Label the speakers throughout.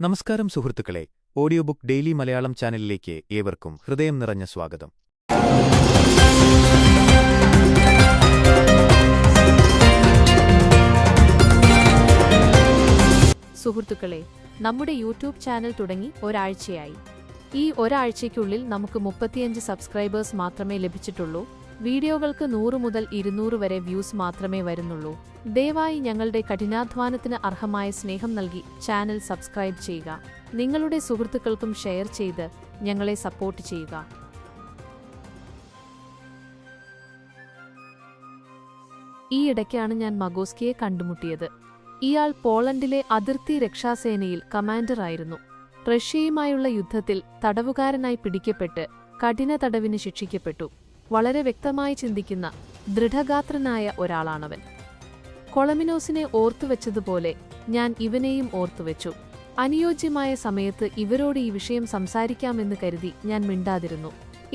Speaker 1: നമസ്കാരം സുഹൃത്തുക്കളെ, audio book daily Malayalam ചാനലിലേക്ക് ഏവർക്കും ഹൃദയം നിറഞ്ഞ സ്വാഗതം.
Speaker 2: സുഹൃത്തുക്കളെ, നമ്മുടെ യൂട്യൂബ് ചാനൽ തുടങ്ങി ഒരാഴ്ചയായി. ഈ ഒരാഴ്ചയ്ക്കുള്ളിൽ നമുക്ക് 35 സബ്സ്ക്രൈബേഴ്സ് മാത്രമേ ലഭിച്ചിട്ടുള്ളൂ. വീഡിയോകൾക്ക് 100 മുതൽ 200 വരെ വ്യൂസ് മാത്രമേ വരുന്നുള്ളൂ. ദയവായി ഞങ്ങളുടെ കഠിനാധ്വാനത്തിന് അർഹമായ സ്നേഹം നൽകി ചാനൽ സബ്സ്ക്രൈബ് ചെയ്യുക. നിങ്ങളുടെ സുഹൃത്തുക്കൾക്കും ഷെയർ ചെയ്ത് ഞങ്ങളെ സപ്പോർട്ട് ചെയ്യുക. ഈയിടയ്ക്കാണ് ഞാൻ മഗോസ്കിയെ കണ്ടുമുട്ടിയത്. ഇയാൾ പോളണ്ടിലെ അതിർത്തി രക്ഷാസേനയിൽ കമാൻഡറായിരുന്നു. റഷ്യയുമായുള്ള യുദ്ധത്തിൽ തടവുകാരനായി പിടിക്കപ്പെട്ട് കഠിന തടവിന് ശിക്ഷിക്കപ്പെട്ടു. വളരെ വ്യക്തമായി ചിന്തിക്കുന്ന ദൃഢഗാത്രനായ ഒരാളാണവൻ. കൊളമിനോസിനെ ഓർത്തുവെച്ചതുപോലെ ഞാൻ ഇവനെയും ഓർത്തുവെച്ചു. അനുയോജ്യമായ സമയത്ത് ഇവരോട് ഈ വിഷയം സംസാരിക്കാമെന്ന് കരുതി ഞാൻ മിണ്ടാതിരുന്നു.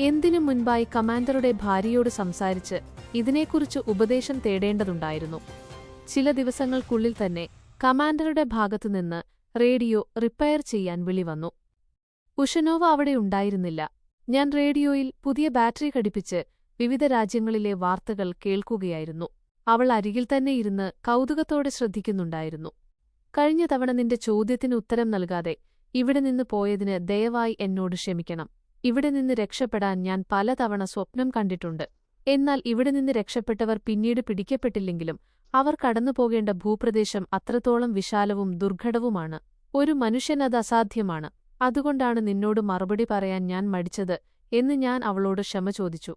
Speaker 2: എന്തിനു മുൻപായി കമാൻഡറുടെ ഭാര്യയോട് സംസാരിച്ച് ഇതിനെക്കുറിച്ച് ഉപദേശം തേടേണ്ടതുണ്ടായിരുന്നു. ചില ദിവസങ്ങൾക്കുള്ളിൽ തന്നെ കമാൻഡറുടെ ഭാഗത്തുനിന്ന് റേഡിയോ റിപ്പയർ ചെയ്യാൻ വിളി വന്നു. ഉഷനോവ അവിടെ ഉണ്ടായിരുന്നില്ല. ഞാൻ റേഡിയോയിൽ പുതിയ ബാറ്ററി ഘടിപ്പിച്ച് വിവിധ രാജ്യങ്ങളിലെ വാർത്തകൾ കേൾക്കുകയായിരുന്നു. അവൾ അരികിൽ തന്നെ ഇരുന്ന് കൗതുകത്തോടെ ശ്രദ്ധിക്കുന്നുണ്ടായിരുന്നു. കഴിഞ്ഞ തവണ നിന്റെ ചോദ്യത്തിന് ഉത്തരം നൽകാതെ ഇവിടെ നിന്ന് പോയതിന് ദയവായി എന്നോട് ക്ഷമിക്കണം. ഇവിടെ നിന്ന് രക്ഷപ്പെടാൻ ഞാൻ പലതവണ സ്വപ്നം കണ്ടിട്ടുണ്ട്. എന്നാൽ ഇവിടെ നിന്ന് രക്ഷപ്പെട്ടവർ പിന്നീട് പിടിക്കപ്പെട്ടില്ലെങ്കിലും അവർ കടന്നുപോകേണ്ട ഭൂപ്രദേശം അത്രത്തോളം വിശാലവും ദുർഘടവുമാണ്. ഒരു മനുഷ്യനത് അസാധ്യമാണ്. അതുകൊണ്ടാണ് നിന്നോട് മറുപടി പറയാൻ ഞാൻ മടിച്ചത് എന്ന് ഞാൻ അവളോട് ക്ഷമ ചോദിച്ചു.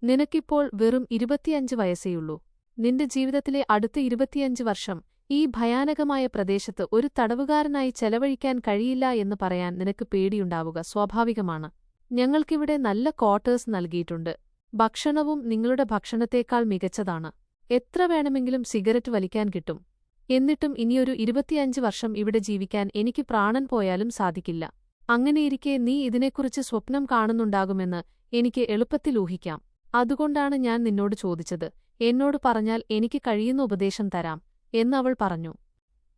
Speaker 2: നിനക്കിപ്പോൾ വെറും 25 വയസ്സേയുള്ളൂ. നിന്റെ ജീവിതത്തിലെ അടുത്ത 25 വർഷം ഈ ഭയാനകമായ പ്രദേശത്ത് ഒരു തടവുകാരനായി ചെലവഴിക്കാൻ കഴിയില്ല എന്ന് പറയാൻ നിനക്ക് പേടിയുണ്ടാവുക സ്വാഭാവികമാണ്. ഞങ്ങൾക്കിവിടെ നല്ല ക്വാർട്ടേഴ്സ് നൽകിയിട്ടുണ്ട്. ഭക്ഷണവും നിങ്ങളുടെ ഭക്ഷണത്തേക്കാൾ മികച്ചതാണ്. എത്ര വേണമെങ്കിലും സിഗരറ്റ് വലിക്കാൻ കിട്ടും. എന്നിട്ടും ഇനിയൊരു 25 വർഷം ഇവിടെ ജീവിക്കാൻ എനിക്ക് പ്രാണൻ പോയാലും സാധിക്കില്ല. അങ്ങനെയിരിക്കെ നീ ഇതിനെക്കുറിച്ച് സ്വപ്നം കാണുന്നുണ്ടാകുമെന്ന് എനിക്ക് എളുപ്പത്തിൽ ഊഹിക്കാം. അതുകൊണ്ടാണ് ഞാൻ നിന്നോട് ചോദിച്ചത്. എന്നോട് പറഞ്ഞാൽ എനിക്ക് കഴിയുന്ന ഉപദേശം തരാം എന്നവൾ പറഞ്ഞു.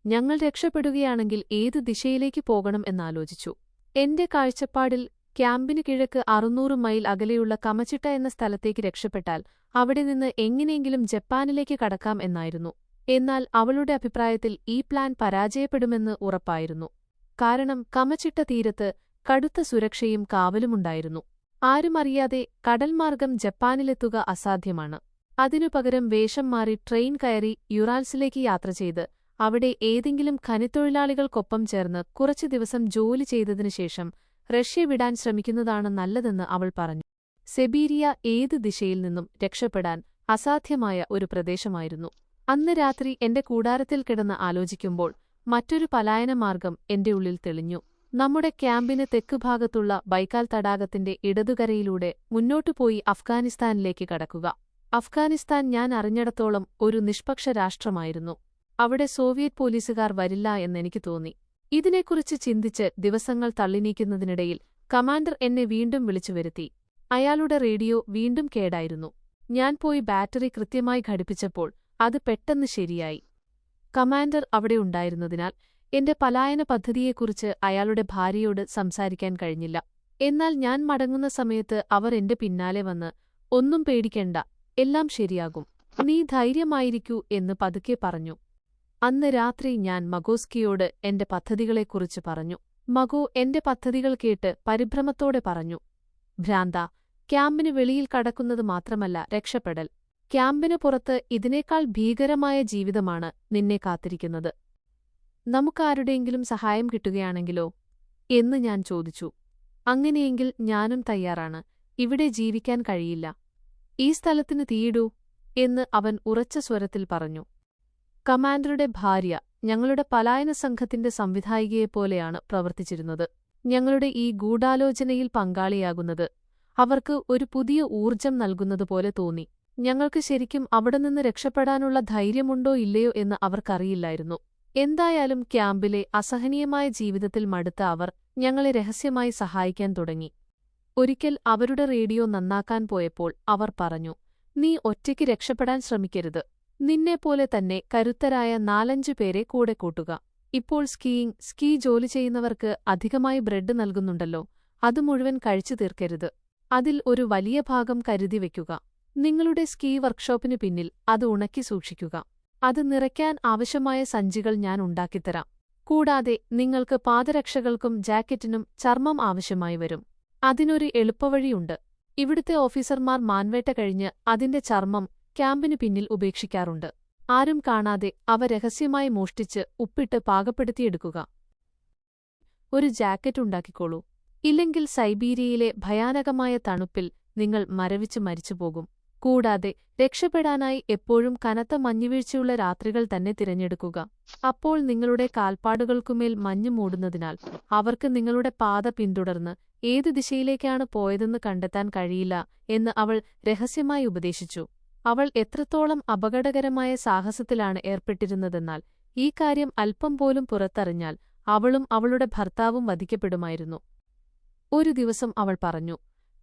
Speaker 2: ഞങ്ങൾ രക്ഷപ്പെടുകയാണെങ്കിൽ ഏത് ദിശയിലേക്ക് പോകണം എന്നാലോചിച്ചു. എന്റെ കാഴ്ചപ്പാടിൽ ക്യാമ്പിന് കിഴക്ക് 600 മൈൽ അകലെയുള്ള കമച്ചിട്ട എന്ന സ്ഥലത്തേക്ക് രക്ഷപ്പെട്ടാൽ അവിടെ നിന്ന് എങ്ങനെയെങ്കിലും ജപ്പാനിലേക്ക് കടക്കാം എന്നായിരുന്നു. എന്നാൽ അവളുടെ അഭിപ്രായത്തിൽ ഈ പ്ലാൻ പരാജയപ്പെടുമെന്ന് ഉറപ്പായിരുന്നു. കാരണം കമച്ചിട്ട തീരത്ത് കടുത്ത സുരക്ഷയും കാവലുമുണ്ടായിരുന്നു. ആരുമറിയാതെ കടൽമാർഗം ജപ്പാനിലെത്തുക അസാധ്യമാണ്. അതിനുപകരം വേഷം മാറി ട്രെയിൻ കയറി യുറാൽസിലേക്ക് യാത്ര ചെയ്ത് അവിടെ ഏതെങ്കിലും ഖനിത്തൊഴിലാളികൾക്കൊപ്പം ചേർന്ന് കുറച്ചു ദിവസം ജോലി ചെയ്തതിനുശേഷം റഷ്യ വിടാൻ ശ്രമിക്കുന്നതാണ് നല്ലതെന്ന് അവൾ പറഞ്ഞു. സെബീരിയ ഏത് ദിശയിൽ നിന്നും രക്ഷപ്പെടാൻ അസാധ്യമായ ഒരു പ്രദേശമായിരുന്നു. അന്ന് രാത്രി എന്റെ കൂടാരത്തിൽ കിടന്ന് ആലോചിക്കുമ്പോൾ മറ്റൊരു പലായനമാർഗം എന്റെ ഉള്ളിൽ തെളിഞ്ഞു. നമ്മുടെ ക്യാമ്പിന് തെക്കുഭാഗത്തുള്ള ബൈക്കാൽ തടാകത്തിന്റെ ഇടതുകരയിലൂടെ മുന്നോട്ടുപോയി അഫ്ഗാനിസ്ഥാനിലേക്ക് കടക്കുക. അഫ്ഗാനിസ്ഥാൻ ഞാൻ അറിഞ്ഞിടത്തോളം ഒരു നിഷ്പക്ഷ രാഷ്ട്രമായിരുന്നു. അവിടെ സോവിയറ്റ് പോലീസുകാർ വരില്ല എന്നെനിക്ക് തോന്നി. ഇതിനെക്കുറിച്ച് ചിന്തിച്ച് ദിവസങ്ങൾ തള്ളിനീക്കുന്നതിനിടയിൽ കമാൻഡർ എന്നെ വീണ്ടും വിളിച്ചുവരുത്തി. അയാളുടെ റേഡിയോ വീണ്ടും കേടായിരുന്നു. ഞാൻ പോയി ബാറ്ററി കൃത്യമായി ഘടിപ്പിച്ചപ്പോൾ അത് പെട്ടെന്ന് ശരിയായി. കമാൻഡർ അവിടെ ഉണ്ടായിരുന്നതിനാൽ എന്റെ പലായന പദ്ധതിയെക്കുറിച്ച് അയാളുടെ ഭാര്യയോട് സംസാരിക്കാൻ കഴിഞ്ഞില്ല. എന്നാൽ ഞാൻ മടങ്ങുന്ന സമയത്ത് അവർ എന്റെ പിന്നാലെ വന്ന്, ഒന്നും പേടിക്കണ്ട, എല്ലാം ശരിയാകും, നീ ധൈര്യമായിരിക്കൂ എന്ന് പതുക്കെ പറഞ്ഞു. അന്ന് രാത്രി ഞാൻ മഗോസ്കിയോട് എന്റെ പദ്ധതികളെക്കുറിച്ച് പറഞ്ഞു. മഗോ എന്റെ പദ്ധതികൾ കേട്ട് പരിഭ്രമത്തോടെ പറഞ്ഞു, ഭ്രാന്ത, ക്യാമ്പിന് വെളിയിൽ കടക്കുന്നത് മാത്രമല്ല രക്ഷപ്പെടൽ. ക്യാമ്പിന് പുറത്ത് ഇതിനേക്കാൾ ഭീകരമായ ജീവിതമാണ് നിന്നെ കാത്തിരിക്കുന്നത്. നമുക്കാരുടെയെങ്കിലും സഹായം കിട്ടുകയാണെങ്കിലോ എന്ന് ഞാൻ ചോദിച്ചു. അങ്ങനെയെങ്കിൽ ഞാനും തയ്യാറാണ്. ഇവിടെ ജീവിക്കാൻ കഴിയില്ല. ഈ സ്ഥലത്തിന് തീയിടൂ എന്ന് അവൻ ഉറച്ച സ്വരത്തിൽ പറഞ്ഞു. കമാൻഡറുടെ ഭാര്യ ഞങ്ങളുടെ പലായന സംഘത്തിന്റെ സംവിധായികയെപ്പോലെയാണ് പ്രവർത്തിച്ചിരുന്നത്. ഞങ്ങളുടെ ഈ ഗൂഢാലോചനയിൽ പങ്കാളിയാകുന്നത് അവർക്ക് ഒരു പുതിയ ഊർജം നൽകുന്നതുപോലെ തോന്നി. ഞങ്ങൾക്ക് ശരിക്കും അവിടെ നിന്ന് രക്ഷപ്പെടാനുള്ള ധൈര്യമുണ്ടോ ഇല്ലയോ എന്ന് അവർക്കറിയില്ലായിരുന്നു. എന്തായാലും ക്യാമ്പിലെ അസഹനീയമായ ജീവിതത്തിൽ മടുത്ത അവർ ഞങ്ങളെ രഹസ്യമായി സഹായിക്കാൻ തുടങ്ങി. ഒരിക്കൽ അവരുടെ റേഡിയോ നന്നാക്കാൻ പോയപ്പോൾ അവർ പറഞ്ഞു, നീ ഒറ്റയ്ക്ക് രക്ഷപ്പെടാൻ ശ്രമിക്കരുത്. നിന്നെപ്പോലെ തന്നെ കരുത്തരായ 4-5 പേരെ കൂടെ കൂട്ടുക. ഇപ്പോൾ സ്കീ ജോലി ചെയ്യുന്നവർക്ക് അധികമായി ബ്രെഡ് നൽകുന്നുണ്ടല്ലോ, അത് മുഴുവൻ കഴിച്ചു തീർക്കരുത്. അതിൽ ഒരു വലിയ ഭാഗം കരുതി വയ്ക്കുക. നിങ്ങളുടെ സ്കീ വർക്ക്ഷോപ്പിന് പിന്നിൽ അത് ഉണക്കി സൂക്ഷിക്കുക. അത് നിറയ്ക്കാൻ ആവശ്യമായ സഞ്ചികൾ ഞാൻ ഉണ്ടാക്കിത്തരാം. കൂടാതെ നിങ്ങൾക്ക് പാദരക്ഷകൾക്കും ജാക്കറ്റിനും ചർമ്മം ആവശ്യമായി വരും. അതിനൊരു എളുപ്പവഴിയുണ്ട്. ഇവിടുത്തെ ഓഫീസർമാർ മാൻവേട്ട കഴിഞ്ഞ് അതിന്റെ ചർമ്മം ക്യാമ്പിനു പിന്നിൽ ഉപേക്ഷിക്കാറുണ്ട്. ആരും കാണാതെ അവ രഹസ്യമായി മോഷ്ടിച്ച് ഉപ്പിട്ട് പാകപ്പെടുത്തിയെടുക്കുക. ഒരു ജാക്കറ്റ് ഉണ്ടാക്കിക്കോളൂ. ഇല്ലെങ്കിൽ സൈബീരിയയിലെ ഭയാനകമായ തണുപ്പിൽ നിങ്ങൾ മരവിച്ച് മരിച്ചുപോകും. കൂടാതെ രക്ഷപ്പെടാനായി എപ്പോഴും കനത്ത മഞ്ഞുവീഴ്ചയുള്ള രാത്രികൾ തന്നെ തിരഞ്ഞെടുക്കുക. അപ്പോൾ നിങ്ങളുടെ കാൽപ്പാടുകൾക്കുമേൽ മഞ്ഞു മൂടുന്നതിനാൽ അവർക്ക് നിങ്ങളുടെ പാത പിന്തുടർന്ന് ഏത് ദിശയിലേക്കാണ് പോയതെന്ന് കണ്ടെത്താൻ കഴിയില്ല എന്ന് അവൾ രഹസ്യമായി ഉപദേശിച്ചു. അവൾ എത്രത്തോളം അപകടകരമായ സാഹസത്തിലാണ് ഏർപ്പെട്ടിരുന്നതെന്നാൽ ഈ കാര്യം അല്പം പോലും പുറത്തറിഞ്ഞാൽ അവളും അവളുടെ ഭർത്താവും വധിക്കപ്പെടുമായിരുന്നു. ഒരു ദിവസം അവൾ പറഞ്ഞു,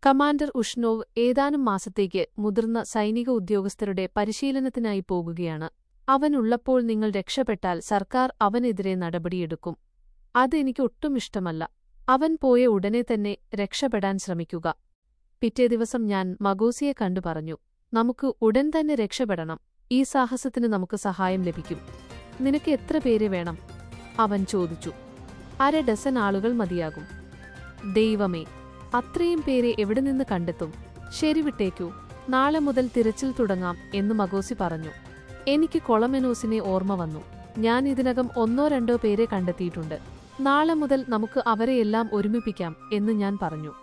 Speaker 2: കമാൻഡർ ഉഷ്നോവ് ഏതാനും മാസത്തേക്ക് മുതിർന്ന സൈനിക ഉദ്യോഗസ്ഥരുടെ പരിശീലനത്തിനായി പോകുകയാണ്. അവനുള്ളപ്പോൾ നിങ്ങൾ രക്ഷപ്പെട്ടാൽ സർക്കാർ അവനെതിരെ നടപടിയെടുക്കും. അതെനിക്ക് ഒട്ടും ഇഷ്ടമല്ല. അവൻ പോയ ഉടനെ തന്നെ രക്ഷപ്പെടാൻ ശ്രമിക്കുക. പിറ്റേ ദിവസം ഞാൻ മഗോസിയെ കണ്ടു പറഞ്ഞു, നമുക്ക് ഉടൻ തന്നെ രക്ഷപ്പെടണം. ഈ സാഹസത്തിന് നമുക്ക് സഹായം ലഭിക്കും. നിനക്ക് എത്ര പേരെ വേണം? അവൻ ചോദിച്ചു. 1/2 ഡസൻ ആളുകൾ മതിയാകും. ദൈവമേ, അത്രയും പേരെ എവിടെ നിന്ന് കണ്ടെത്തും? ശരി, വിട്ടേക്കൂ. നാളെ മുതൽ തിരച്ചിൽ തുടങ്ങാം എന്ന് മഗോസി പറഞ്ഞു. എനിക്ക് കൊളമെനോസിനെ ഓർമ്മ വന്നു. ഞാൻ ഇതിനകം 1-2 പേരെ കണ്ടെത്തിയിട്ടുണ്ട്. നാളെ മുതൽ നമുക്ക് അവരെയെല്ലാം ഒരുമിപ്പിക്കാം എന്ന് ഞാൻ പറഞ്ഞു.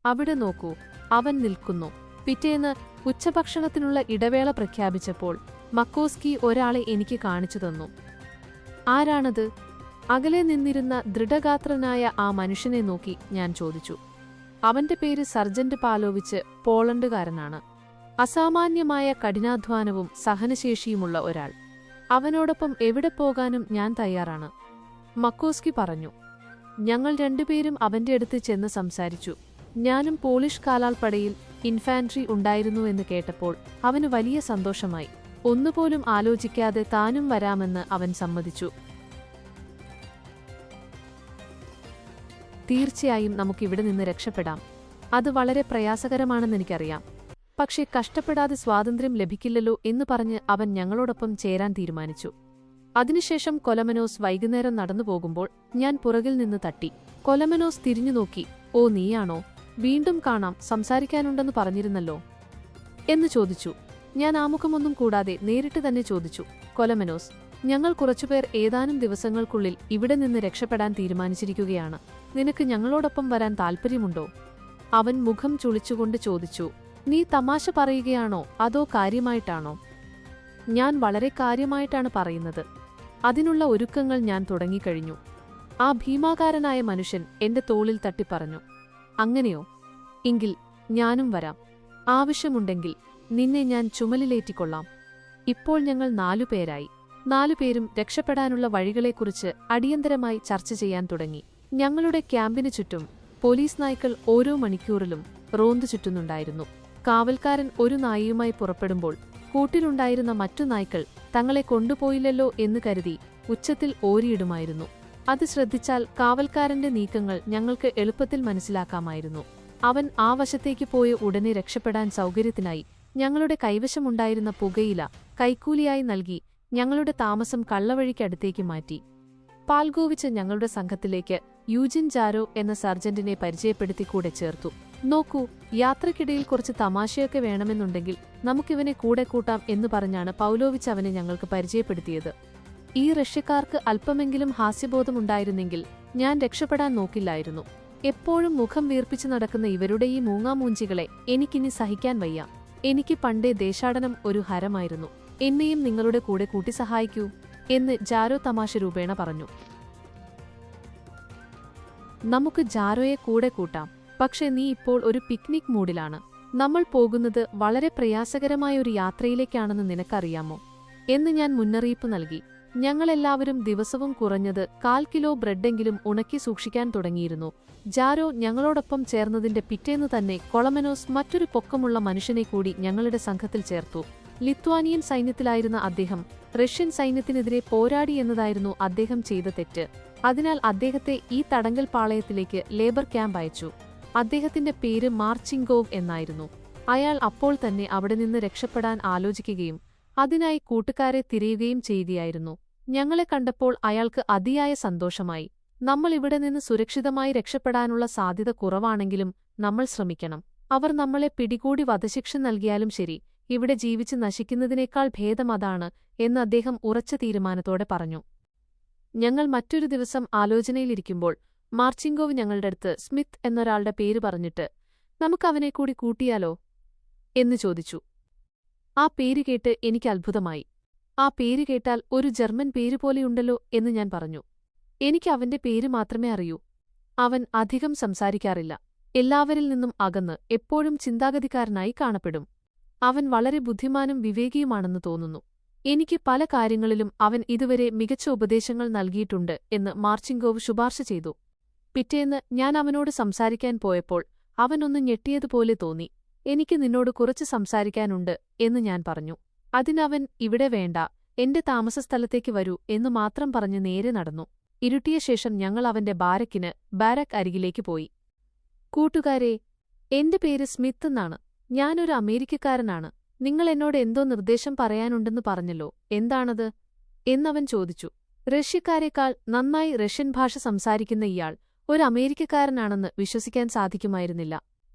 Speaker 2: അവിടെ നോക്കൂ, അവൻ നിൽക്കുന്നു. പിറ്റേന്ന് ഉച്ചഭക്ഷണത്തിനുള്ള ഇടവേള പ്രഖ്യാപിച്ചപ്പോൾ മക്കോസ്കി ഒരാളെ എനിക്ക് കാണിച്ചു തന്നു. ആരാണത്? അകലെ നിന്നിരുന്ന ദൃഢഗാത്രനായ ആ മനുഷ്യനെ നോക്കി ഞാൻ ചോദിച്ചു. അവന്റെ പേര് സർജന്റ് പാലോവിച്ച്, പോളണ്ടുകാരനാണ്. അസാമാന്യമായ കഠിനാധ്വാനവും സഹനശേഷിയുമുള്ള ഒരാൾ. അവനോടൊപ്പം എവിടെ പോകാനും ഞാൻ തയ്യാറാണ്. മക്കോസ്കി പറഞ്ഞു. ഞങ്ങൾ 2 പേരും അവന്റെ അടുത്ത് ചെന്ന് സംസാരിച്ചു. ഞാനും പോളിഷ് കാലാൾപ്പടയിൽ ഇൻഫാൻട്രി ഉണ്ടായിരുന്നുവെന്ന് കേട്ടപ്പോൾ അവന് വലിയ സന്തോഷമായി. ഒന്നുപോലും ആലോചിക്കാതെ താനും വരാമെന്ന് അവൻ സമ്മതിച്ചു. തീർച്ചയായും നമുക്കിവിടെ നിന്ന് രക്ഷപ്പെടാം. അത് വളരെ പ്രയാസകരമാണെന്നെനിക്കറിയാം. പക്ഷേ കഷ്ടപ്പെടാതെ സ്വാതന്ത്ര്യം ലഭിക്കില്ലല്ലോ എന്ന് പറഞ്ഞ് അവൻ ഞങ്ങളോടൊപ്പം ചേരാൻ തീരുമാനിച്ചു. അതിനുശേഷം കൊലമെനോസ് വൈകുന്നേരം നടന്നുപോകുമ്പോൾ ഞാൻ പുറകിൽ നിന്ന് തട്ടി. കൊലമെനോസ് തിരിഞ്ഞുനോക്കി. ഓ, നീയാണോ? വീണ്ടും കാണാം, സംസാരിക്കാനുണ്ടെന്ന് പറഞ്ഞിരുന്നല്ലോ എന്ന് ചോദിച്ചു. ഞാൻ ആമുഖമൊന്നും കൂടാതെ നേരിട്ട് തന്നെ ചോദിച്ചു. കൊലമെനോസ്, ഞങ്ങൾ കുറച്ചുപേർ ഏതാനും ദിവസങ്ങൾക്കുള്ളിൽ ഇവിടെ നിന്ന് രക്ഷപ്പെടാൻ തീരുമാനിച്ചിരിക്കുകയാണ്. നിനക്ക് ഞങ്ങളോടൊപ്പം വരാൻ താൽപ്പര്യമുണ്ടോ? അവൻ മുഖം ചുളിച്ചുകൊണ്ട് ചോദിച്ചു. നീ തമാശ പറയുകയാണോ അതോ കാര്യമായിട്ടാണോ? ഞാൻ വളരെ കാര്യമായിട്ടാണ് പറയുന്നത്. അതിനുള്ള ഒരുക്കങ്ങൾ ഞാൻ തുടങ്ങിക്കഴിഞ്ഞു. ആ ഭീമാകാരനായ മനുഷ്യൻ എന്റെ തോളിൽ തട്ടിപ്പറഞ്ഞു. അങ്ങനെയോ? എങ്കിൽ ഞാനും വരാം. ആവശ്യമുണ്ടെങ്കിൽ നിന്നെ ഞാൻ ചുമലിലേറ്റിക്കൊള്ളാം. ഇപ്പോൾ ഞങ്ങൾ 4 പേരായി. 4 പേരും രക്ഷപ്പെടാനുള്ള വഴികളെക്കുറിച്ച് അടിയന്തരമായി ചർച്ച ചെയ്യാൻ തുടങ്ങി. ഞങ്ങളുടെ ക്യാമ്പിനു ചുറ്റും പോലീസ് നായ്ക്കൾ ഓരോ മണിക്കൂറിലും റോന്തു ചുറ്റുന്നുണ്ടായിരുന്നു. കാവൽക്കാരൻ ഒരു നായയുമായി പുറപ്പെടുമ്പോൾ കൂട്ടിലുണ്ടായിരുന്ന മറ്റു നായ്ക്കൾ തങ്ങളെ കൊണ്ടുപോയില്ലല്ലോ എന്ന് കരുതി ഉച്ചത്തിൽ ഓരിയിടുമായിരുന്നു. അത് ശ്രദ്ധിച്ചാൽ കാവൽക്കാരന്റെ നീക്കങ്ങൾ ഞങ്ങൾക്ക് എളുപ്പത്തിൽ മനസ്സിലാക്കാമായിരുന്നു. അവൻ ആ വശത്തേക്ക് പോയ ഉടനെ രക്ഷപ്പെടാൻ സൗകര്യത്തിനായി ഞങ്ങളുടെ കൈവശമുണ്ടായിരുന്ന പുകയില കൈക്കൂലിയായി നൽകി ഞങ്ങളുടെ താമസം കള്ളവഴിക്കടുത്തേക്ക് മാറ്റി. പാൽഗോവിച്ച് ഞങ്ങളുടെ സംഘത്തിലേക്ക് യൂജിൻ ജാരോ എന്ന സർജന്റിനെ പരിചയപ്പെടുത്തി കൂടെ ചേർത്തു. നോക്കൂ, യാത്രക്കിടയിൽ കുറച്ച് തമാശയൊക്കെ വേണമെന്നുണ്ടെങ്കിൽ നമുക്കിവനെ കൂടെ കൂട്ടാം എന്ന് പറഞ്ഞാണ് പൗലോവിച്ച് അവനെ ഞങ്ങൾക്ക് പരിചയപ്പെടുത്തിയത്. ഈ റഷ്യക്കാർക്ക് അല്പമെങ്കിലും ഹാസ്യബോധമുണ്ടായിരുന്നെങ്കിൽ ഞാൻ രക്ഷപ്പെടാൻ നോക്കില്ലായിരുന്നു. എപ്പോഴും മുഖം വീർപ്പിച്ചു നടക്കുന്ന ഇവരുടെ ഈ മൂങ്ങാമൂഞ്ചികളെ എനിക്കിനി സഹിക്കാൻ വയ്യ. എനിക്ക് പണ്ടേ ദേശാടനം ഒരു ഹരമായിരുന്നു. എന്നെയും നിങ്ങളുടെ കൂടെ കൂട്ടി സഹായിക്കൂ എന്ന് ജാരോ തമാശ രൂപേണ പറഞ്ഞു. നമുക്ക് ജാരോയെ കൂടെ കൂട്ടാം. പക്ഷെ നീ ഇപ്പോൾ ഒരു പിക്നിക് മൂഡിലാണ്. നമ്മൾ പോകുന്നത് വളരെ പ്രയാസകരമായ ഒരു യാത്രയിലേക്കാണെന്ന് നിനക്കറിയാമോ എന്ന് ഞാൻ മുന്നറിയിപ്പ് നൽകി. ഞങ്ങളെല്ലാവരും ദിവസവും കുറഞ്ഞത് 1/4 കിലോ ബ്രെഡെങ്കിലും ഉണക്കി സൂക്ഷിക്കാൻ തുടങ്ങിയിരുന്നു. ജാരോ ഞങ്ങളോടൊപ്പം ചേർന്നതിന്റെ പിറ്റേന്ന് തന്നെ കൊളമെനോസ് മറ്റൊരു പൊക്കമുള്ള മനുഷ്യനെ കൂടി ഞങ്ങളുടെ സംഘത്തിൽ ചേർത്തു. ലിത്വാനിയൻ സൈന്യത്തിലായിരുന്ന അദ്ദേഹം റഷ്യൻ സൈന്യത്തിനെതിരെ പോരാടി എന്നതായിരുന്നു അദ്ദേഹം ചെയ്ത തെറ്റ്. അതിനാൽ അദ്ദേഹത്തെ ഈ തടങ്കൽ പാളയത്തിലേക്ക് ലേബർ ക്യാമ്പ് അയച്ചു. അദ്ദേഹത്തിന്റെ പേര് മാർച്ചിങ്കോവ് എന്നായിരുന്നു. അയാൾ അപ്പോൾ തന്നെ അവിടെ നിന്ന് രക്ഷപ്പെടാൻ ആലോചിക്കുകയും അതിനായി കൂട്ടുകാരെ തിരയുകയും ചെയ്യുകയായിരുന്നു. ഞങ്ങളെ കണ്ടപ്പോൾ അയാൾക്ക് അതിയായ സന്തോഷമായി. നമ്മൾ ഇവിടെ നിന്ന് സുരക്ഷിതമായി രക്ഷപ്പെടാനുള്ള സാധ്യത കുറവാണെങ്കിലും നമ്മൾ ശ്രമിക്കണം. അവർ നമ്മളെ പിടികൂടി വധശിക്ഷ നൽകിയാലും ശരി, ഇവിടെ ജീവിച്ച് നശിക്കുന്നതിനേക്കാൾ ഭേദം അതാണ് എന്ന് അദ്ദേഹം ഉറച്ച തീരുമാനത്തോടെ പറഞ്ഞു. ഞങ്ങൾ മറ്റൊരു ദിവസം ആലോചനയിലിരിക്കുമ്പോൾ മാർച്ചിങ്കോവ് ഞങ്ങളുടെ അടുത്ത് സ്മിത്ത് എന്നൊരാളുടെ പേര് പറഞ്ഞിട്ട് നമുക്കവനെ കൂടി കൂട്ടിയാലോ എന്ന് ചോദിച്ചു. ആ പേര് കേട്ട് എനിക്ക് അത്ഭുതമായി. ആ പേര് കേട്ടാൽ ഒരു ജർമ്മൻ പേര് പോലെയുണ്ടല്ലോ എന്ന് ഞാൻ പറഞ്ഞു. എനിക്ക് അവന്റെ പേര് മാത്രമേ അറിയൂ. അവൻ അധികം സംസാരിക്കാറില്ല. എല്ലാവരിൽ നിന്നും അകന്ന് എപ്പോഴും ചിന്താഗതിക്കാരനായി കാണപ്പെടും. അവൻ വളരെ ബുദ്ധിമാനും വിവേകിയുമാണെന്ന് തോന്നുന്നു. എനിക്ക് പല കാര്യങ്ങളിലും അവൻ ഇതുവരെ മികച്ച ഉപദേശങ്ങൾ നൽകിയിട്ടുണ്ട് എന്ന് മാർച്ചിങ്കോവ് ശുപാർശ ചെയ്തു. പിറ്റേന്ന് ഞാൻ അവനോട് സംസാരിക്കാൻ പോയപ്പോൾ അവനൊന്ന് ഞെട്ടിയതുപോലെ തോന്നി. എനിക്ക് നിന്നോട് കുറച്ച് സംസാരിക്കാനുണ്ട് എന്ന് ഞാൻ പറഞ്ഞു. അതിനവൻ ഇവിടെ വേണ്ട, എന്റെ താമസസ്ഥലത്തേക്ക് വരൂ എന്നു മാത്രം പറഞ്ഞ് നേരെ നടന്നു. ഇരുട്ടിയ ശേഷം ഞങ്ങൾ അവന്റെ ബാരക്ക് അരികിലേക്ക് പോയി. കൂട്ടുകാരെ, എന്റെ പേര് സ്മിത്ത് എന്നാണ്. ഞാനൊരു അമേരിക്കക്കാരനാണ്. നിങ്ങൾ എന്നോട് എന്തോ നിർദ്ദേശം പറയാനുണ്ടെന്ന് പറഞ്ഞല്ലോ, എന്താണത് എന്നവൻ ചോദിച്ചു. റഷ്യക്കാരേക്കാൾ നന്നായി റഷ്യൻ ഭാഷ സംസാരിക്കുന്ന ഇയാൾ ഒരു അമേരിക്കക്കാരനാണെന്ന് വിശ്വസിക്കാൻ സാധിക്കുമായിരുന്നില്ല.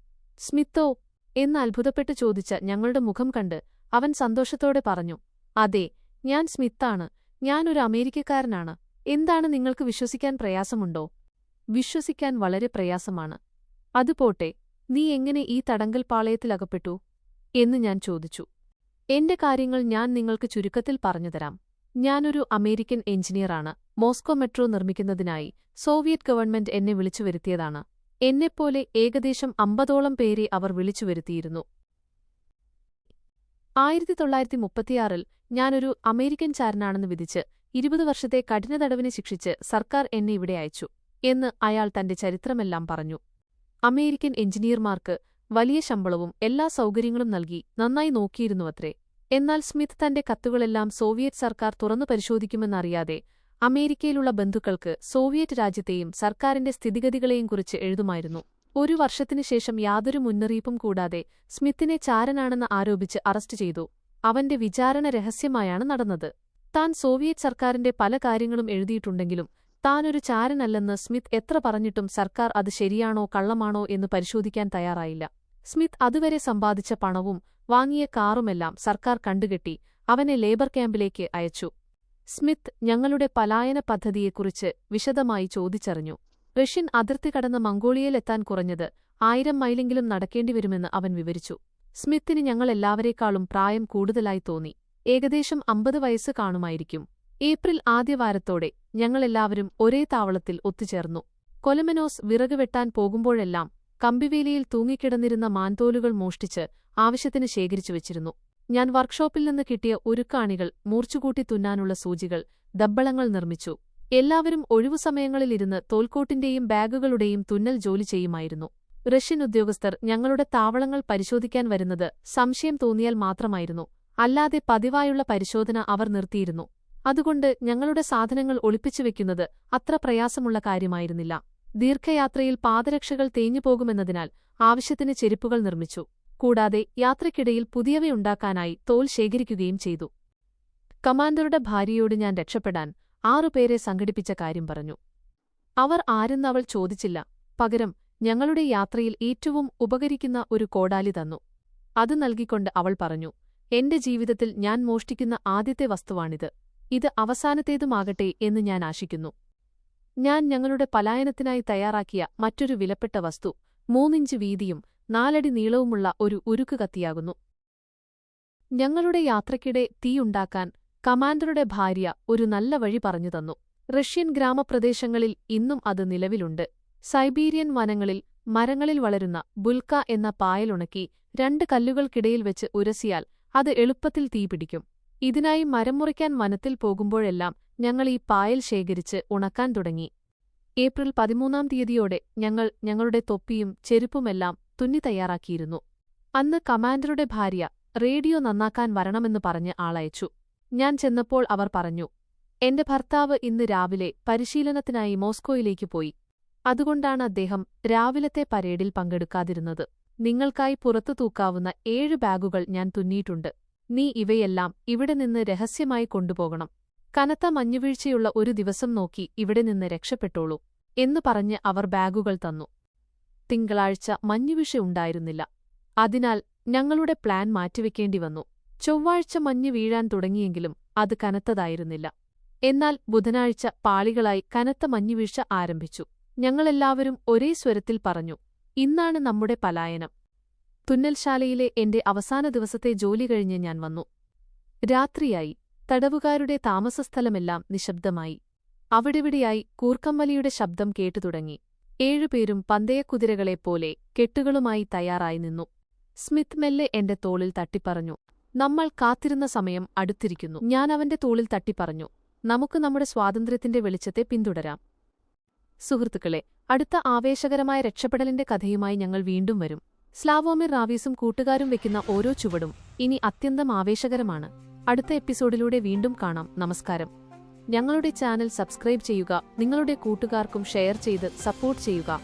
Speaker 2: സ്മിത്തോ എന്ന് അത്ഭുതപ്പെട്ട് ചോദിച്ച ഞങ്ങളുടെ മുഖം കണ്ട് അവൻ സന്തോഷത്തോടെ പറഞ്ഞു, അതെ, ഞാൻ സ്മിത്താണ്. ഞാനൊരു അമേരിക്കക്കാരനാണ്. എന്താണ് നിങ്ങൾക്ക് വിശ്വസിക്കാൻ പ്രയാസമുണ്ടോ? വിശ്വസിക്കാൻ വളരെ പ്രയാസമാണ്. അതുപോട്ടെ, നീ എങ്ങനെ ഈ തടങ്കൽ പാളയത്തിലകപ്പെട്ടു എന്ന് ഞാൻ ചോദിച്ചു. എന്റെ കാര്യങ്ങൾ ഞാൻ നിങ്ങൾക്ക് ചുരുക്കത്തിൽ പറഞ്ഞുതരാം. ഞാനൊരു അമേരിക്കൻ എഞ്ചിനീയറാണ്. മോസ്കോ മെട്രോ നിർമ്മിക്കുന്നതിനായി സോവിയറ്റ് ഗവൺമെന്റ് എന്നെ വിളിച്ചുവരുത്തിയതാണ്. എന്നെപ്പോലെ ഏകദേശം 50ഓളം പേരെ അവർ വിളിച്ചുവരുത്തിയിരുന്നു. 1936-ൽ ഞാനൊരു അമേരിക്കൻ ചാരനാണെന്ന് വിധിച്ച് 20 വർഷത്തെ കഠിന തടവിന് ശിക്ഷിച്ച് സർക്കാർ എന്നെ ഇവിടെ അയച്ചു എന്ന് അയാൾ തന്റെ ചരിത്രമെല്ലാം പറഞ്ഞു. അമേരിക്കൻ എഞ്ചിനീയർമാർക്ക് വലിയ ശമ്പളവും എല്ലാ സൗകര്യങ്ങളും നൽകി നന്നായി നോക്കിയിരുന്നുവത്രേ. എന്നാൽ സ്മിത്ത് തന്റെ കത്തുകളെല്ലാം സോവിയറ്റ് സർക്കാർ തുറന്നു പരിശോധിക്കുമെന്നറിയാതെ അമേരിക്കയിലുള്ള ബന്ധുക്കൾക്ക് സോവിയറ്റ് രാജ്യത്തെയും സർക്കാരിന്റെ സ്ഥിതിഗതികളെയും കുറിച്ച് എഴുതുമായിരുന്നു. ഒരു വർഷത്തിനുശേഷം യാതൊരു മുന്നറിയിപ്പും കൂടാതെ സ്മിത്തിനെ ചാരനാണെന്ന് ആരോപിച്ച് അറസ്റ്റ് ചെയ്തു. അവന്റെ വിചാരണ രഹസ്യമായാണ് നടന്നത്. താൻ സോവിയറ്റ് സർക്കാരിന്റെ പല കാര്യങ്ങളും എഴുതിയിട്ടുണ്ടെങ്കിലും താനൊരു ചാരനല്ലെന്ന് സ്മിത്ത് എത്ര പറഞ്ഞിട്ടും സർക്കാർ അത് ശരിയാണോ കള്ളമാണോ എന്ന് പരിശോധിക്കാൻ തയ്യാറായില്ല. സ്മിത്ത് അതുവരെ സമ്പാദിച്ച പണവും വാങ്ങിയ കാറുമെല്ലാം സർക്കാർ കണ്ടുകെട്ടി അവനെ ലേബർ ക്യാമ്പിലേക്ക് അയച്ചു. സ്മിത്ത് ഞങ്ങളുടെ പലായന പദ്ധതിയെക്കുറിച്ച് വിശദമായി ചോദിച്ചറിഞ്ഞു. റഷ്യൻ അതിർത്തി കടന്ന് മംഗോളിയയിലെത്താൻ കുറഞ്ഞത് 1000 മൈലെങ്കിലും നടക്കേണ്ടിവരുമെന്ന് അവൻ വിവരിച്ചു. സ്മിത്തിന് ഞങ്ങളെല്ലാവരേക്കാളും പ്രായം കൂടുതലായി തോന്നി. ഏകദേശം 50 വയസ്സ് കാണുമായിരിക്കും. ഏപ്രിൽ ആദ്യവാരത്തോടെ ഞങ്ങളെല്ലാവരും ഒരേ താവളത്തിൽ ഒത്തുചേർന്നു. കൊലമെനോസ് വിറക് വെട്ടാൻ പോകുമ്പോഴെല്ലാം കമ്പിവേലിയിൽ തൂങ്ങിക്കിടന്നിരുന്ന മാൻതോലുകൾ മോഷ്ടിച്ച് ആവശ്യത്തിന് ശേഖരിച്ചു വച്ചിരുന്നു. ഞാൻ വർക്ക്ഷോപ്പിൽ നിന്ന് കിട്ടിയ ഉരുക്കാണികൾ, മൂർച്ചുകൂട്ടി തുന്നാനുള്ള സൂചികൾ, ദബ്ബളങ്ങൾ നിർമ്മിച്ചു. എല്ലാവരും ഒഴിവുസമയങ്ങളിലിരുന്ന് തോൽക്കോട്ടിന്റെയും ബാഗുകളുടെയും തുന്നൽ ജോലി ചെയ്യുമായിരുന്നു. റഷ്യൻ ഉദ്യോഗസ്ഥർ ഞങ്ങളുടെ താവളങ്ങൾ പരിശോധിക്കാൻ വരുന്നത് സംശയം തോന്നിയാൽ മാത്രമായിരുന്നു. അല്ലാതെ പതിവായുള്ള പരിശോധന അവർ നിർത്തിയിരുന്നു. അതുകൊണ്ട് ഞങ്ങളുടെ സാധനങ്ങൾ ഒളിപ്പിച്ചുവെക്കുന്നത് അത്ര പ്രയാസമുള്ള കാര്യമായിരുന്നില്ല. ദീർഘയാത്രയിൽ പാദരക്ഷകൾ തേഞ്ഞുപോകുമെന്നതിനാൽ ആവശ്യത്തിന് ചെരുപ്പുകൾ നിർമ്മിച്ചു. കൂടാതെ യാത്രയ്ക്കിടയിൽ പുതിയവയുണ്ടാക്കാനായി തോൽ ശേഖരിക്കുകയും ചെയ്തു. കമാൻഡറുടെ ഭാര്യയോട് ഞാൻ രക്ഷപ്പെടാൻ 6 പേരെ സംഘടിപ്പിച്ച കാര്യം പറഞ്ഞു. അവർ ആരെന്നവൾ ചോദിച്ചില്ല. പകരം ഞങ്ങളുടെ യാത്രയിൽ ഏറ്റവും ഉപകരിക്കുന്ന ഒരു കോടാലി തന്നു. അത് നൽകിക്കൊണ്ട് അവൾ പറഞ്ഞു, എന്റെ ജീവിതത്തിൽ ഞാൻ മോഷ്ടിക്കുന്ന ആദ്യത്തെ വസ്തുവാണിത്. ഇത് അവസാനത്തേതുമാകട്ടെ എന്ന് ഞാൻ ആശിക്കുന്നു. ഞാൻ ഞങ്ങളുടെ പലായനത്തിനായി തയ്യാറാക്കിയ മറ്റൊരു വിലപ്പെട്ട വസ്തു 3 ഇഞ്ച് വീതിയും 4 അടി നീളവുമുള്ള ഒരു ഉരുക്ക് കത്തിയാകുന്നു. ഞങ്ങളുടെ യാത്രയ്ക്കിടെ തീയുണ്ടാക്കാൻ കമാൻഡറുടെ ഭാര്യ ഒരു നല്ല വഴി പറഞ്ഞു തന്നു. റഷ്യൻ ഗ്രാമപ്രദേശങ്ങളിൽ ഇന്നും അത് നിലവിലുണ്ട്. സൈബീരിയൻ വനങ്ങളിൽ മരങ്ങളിൽ വളരുന്ന ബുൽക്ക എന്ന പായലുണക്കി 2 കല്ലുകൾക്കിടയിൽ വെച്ച് ഉരസിയാൽ അത് എളുപ്പത്തിൽ തീപിടിക്കും. ഇതിനായി മരം മുറിക്കാൻ വനത്തിൽ പോകുമ്പോഴെല്ലാം ഞങ്ങൾ ഈ പായൽ ശേഖരിച്ച് ഉണക്കാൻ തുടങ്ങി. ഏപ്രിൽ 13 തീയതിയോടെ ഞങ്ങൾ ഞങ്ങളുടെ തൊപ്പിയും ചെരുപ്പുമെല്ലാം തുന്നി തയ്യാറാക്കിയിരുന്നു. അന്ന് കമാൻഡറുടെ ഭാര്യ റേഡിയോ നന്നാക്കാൻ വരണമെന്ന് പറഞ്ഞ് ആളയച്ചു. ഞാൻ ചെന്നപ്പോൾ അവർ പറഞ്ഞു, എന്റെ ഭർത്താവ് ഇന്ന് രാവിലെ പരിശീലനത്തിനായി മോസ്കോയിലേക്ക് പോയി. അതുകൊണ്ടാണ് അദ്ദേഹം രാവിലത്തെ പരേഡിൽ പങ്കെടുക്കാതിരുന്നത്. നിങ്ങൾക്കായി പുറത്തു തൂക്കാവുന്ന 7 ബാഗുകൾ ഞാൻ തുന്നിയിട്ടുണ്ട്. നീ ഇവയെല്ലാം ഇവിടെ നിന്ന് രഹസ്യമായി കൊണ്ടുപോകണം. കനത്ത മഞ്ഞുവീഴ്ചയുള്ള ഒരു ദിവസം നോക്കി ഇവിടെ നിന്ന് രക്ഷപ്പെട്ടോളൂ എന്നു പറഞ്ഞ് അവർ ബാഗുകൾ തന്നു. തിങ്കളാഴ്ച മഞ്ഞുവീഴ്ച ഉണ്ടായിരുന്നില്ല. അതിനാൽ ഞങ്ങളുടെ പ്ലാൻ മാറ്റിവെക്കേണ്ടി വന്നു. ചൊവ്വാഴ്ച മഞ്ഞ് വീഴാൻ തുടങ്ങിയെങ്കിലും അത് കനത്തതായിരുന്നില്ല. എന്നാൽ ബുധനാഴ്ച പാളികളായി കനത്ത മഞ്ഞുവീഴ്ച ആരംഭിച്ചു. ഞങ്ങളെല്ലാവരും ഒരേ സ്വരത്തിൽ പറഞ്ഞു, ഇന്നാണ് നമ്മുടെ പലായനം. തുന്നൽശാലയിലെ എന്റെ അവസാന ദിവസത്തെ ജോലി കഴിഞ്ഞ് ഞാൻ വന്നു. രാത്രിയായി. തടവുകാരുടെ താമസസ്ഥലമെല്ലാം നിശബ്ദമായി. അവിടെവിടെയായി കൂർക്കമ്മലിയുടെ ശബ്ദം കേട്ടുതുടങ്ങി. 7 പേരും പന്തയക്കുതിരകളെപ്പോലെ കെട്ടുകളുമായി തയ്യാറായി നിന്നു. സ്മിത്ത് മെല്ലെ എന്റെ തോളിൽ തട്ടിപ്പറഞ്ഞു, നമ്മൾ കാത്തിരുന്ന സമയം അടുത്തിരിക്കുന്നു. ഞാൻ അവന്റെ തോളിൽ തട്ടിപ്പറഞ്ഞു, നമുക്ക് നമ്മുടെ സ്വാതന്ത്ര്യത്തിന്റെ വെളിച്ചത്തെ പിന്തുടരാം. സുഹൃത്തുക്കളെ, അടുത്ത ആവേശകരമായ രക്ഷപ്പെടലിന്റെ കഥയുമായി ഞങ്ങൾ വീണ്ടും വരും. സ്ലാവോമിർ റാവീസും കൂട്ടുകാരും വെക്കുന്ന ഓരോ ചുവടും ഇനി അത്യന്തം ആവേശകരമാണ്. അടുത്ത എപ്പിസോഡിലൂടെ വീണ്ടും കാണാം. നമസ്കാരം. ഞങ്ങളുടെ ചാനൽ സബ്സ്ക്രൈബ് ചെയ്യുക, നിങ്ങളുടെ കൂട്ടുകാർക്കും ഷെയർ ചെയ്ത് സപ്പോർട്ട് ചെയ്യുക.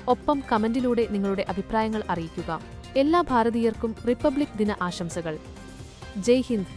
Speaker 2: ഒപ്പം കമന്റിലൂടെ നിങ്ങളുടെ അഭിപ്രായങ്ങൾ അറിയിക്കുക. എല്ലാ ഭാരതീയർക്കും റിപ്പബ്ലിക് ദിന ആശംസകൾ. ജയ് ഹിന്ദ്.